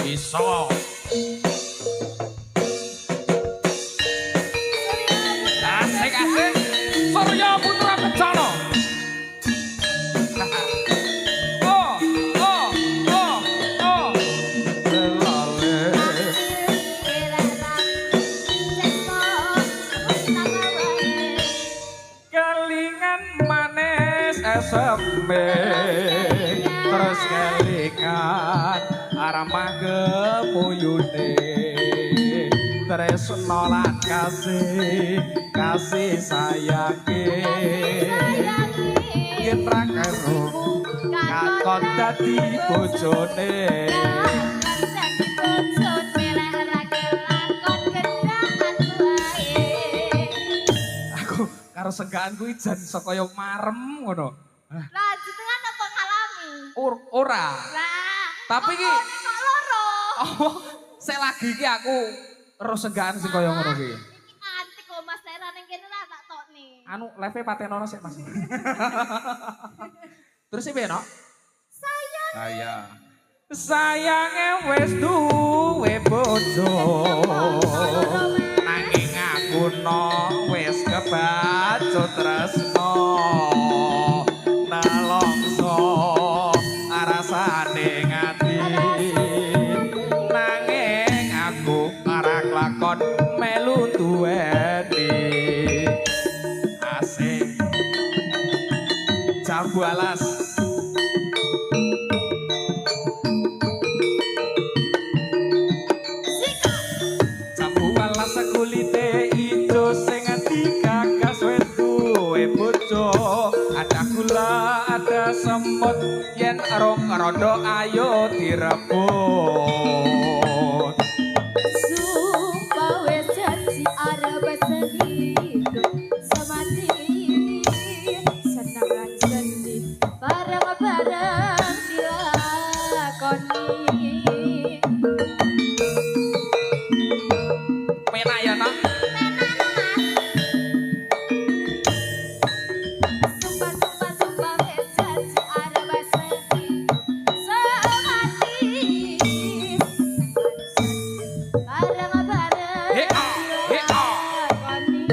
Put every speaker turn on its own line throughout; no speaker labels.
Iso. Asik asik. Surya Putra Kencana. Oh, oh, oh, oh. Lelale. Kelingan manis esembe. Terus kelingan aramah kepuyune. Tresno lan kasih kasih sayange yen ra karo kakon dadi bojone aku karo senggaan kuwi jan saka yo marem ngono
lah jenengan apa ngalami
ora
lah
tapi iki
kok loro
oh sik lagi iki aku terus senggaan sing kaya ngono kuwi.
Iki antik kok Mas daerah ning kene lah tak tokne.
Anu live patenono sik Mas. Terus piye no?
Sayang.
Sayange wis duwe bojo. Nanging aku no wis kebacut tresno. Nelongso rasane ngati. Nanging aku ora klakon melu duweni. Asik. Jambu alas. Jambu alas kulite ijo sing digagas wis duwe bojo. Ada gula, ada semut, yen rong rondo ayo direbut.
Sumpah wis janji arep sehidup semati senang lan sedih bareng-bareng dilakoni.
Penak ya nak?
Sumpah wis janji arep sehidup semati bareng-bareng dilakoni.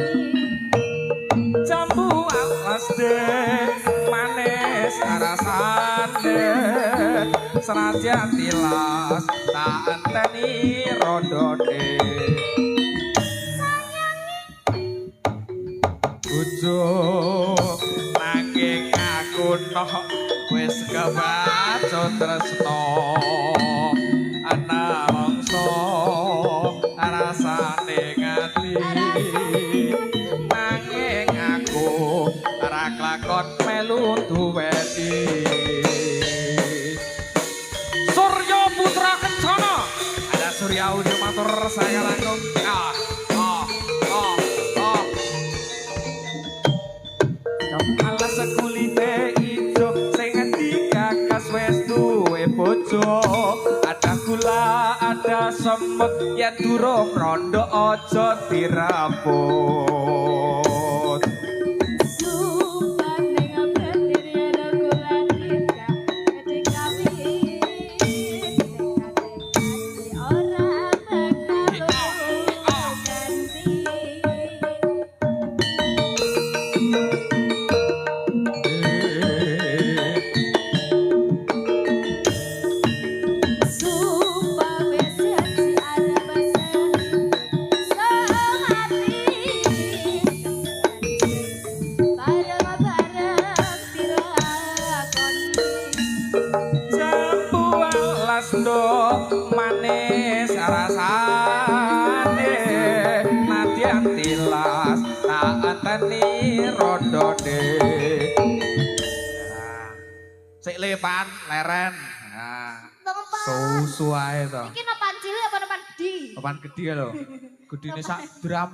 Jambu alas deh manis rasane senajan tilas tak enteni rondone bojo nanging aku noh wis kebacut tresno ana longso rasane ngati nanging aku ora klakon melu duweni Surya Putra Kencana ada Surya Ujo matur saya langkung Jambu alas kulite ijo sing digagas wis duwe bojo ada gula ada semut yen durung rondo aja dirambut
Sumpah ning bener yen kula kita ketika ora bakal ganti. Sumpah wis janji arep semati bareng-bareng dilakoni.
Jambu alas ndo manis rasane nadyan tilas tak enteni rondone sik lepan leren susu ae to
Iki nopan cilik apa nopan gede?
papan gedhi lho gedine sak dram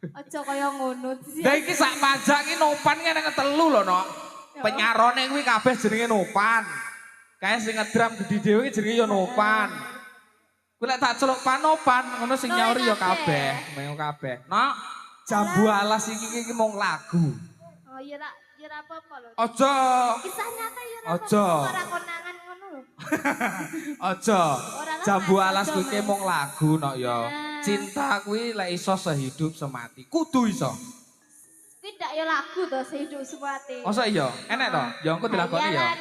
Aja kaya ngono sih.
lha iki sak pajak iki nopan ngene ketelu lho no penyarone kuwi kabeh jenenge nopan kae sing ngedram gedhi dhewe iki jenenge ya nopan kuwi lek tak celuk panopan ngono sing nyauri ya kabeh meo kabeh no jambu alas iki mung lagu
Oh iya tak Ya ora apa-apa lho.
Aja.
Kisah nyata ya ora
Aja.
apa-apa. Ora konangan ngono lho.
Aja.
Ora lah,
Jambu
Mas,
alas
aja,
kuwi ki
Mas.
mung lagu nok ya.
Nah.
Cinta kuwi lek iso sehidup semati. Kudu iso.
Kuwi ndak ya lagu to sehidup semati.
Masa iya? Enek to? Ya engko dilakoni ya.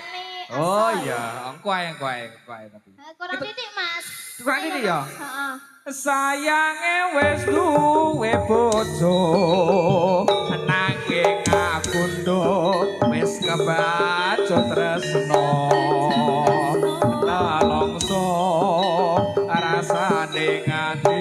Oh iya, engko ae tapi.
Kurang titik, Mas.
Kurang titik ya?
Heeh.
Sayange wis duwe bojo nanging aku nduk wis kebacut tresno lalongso rasane ngati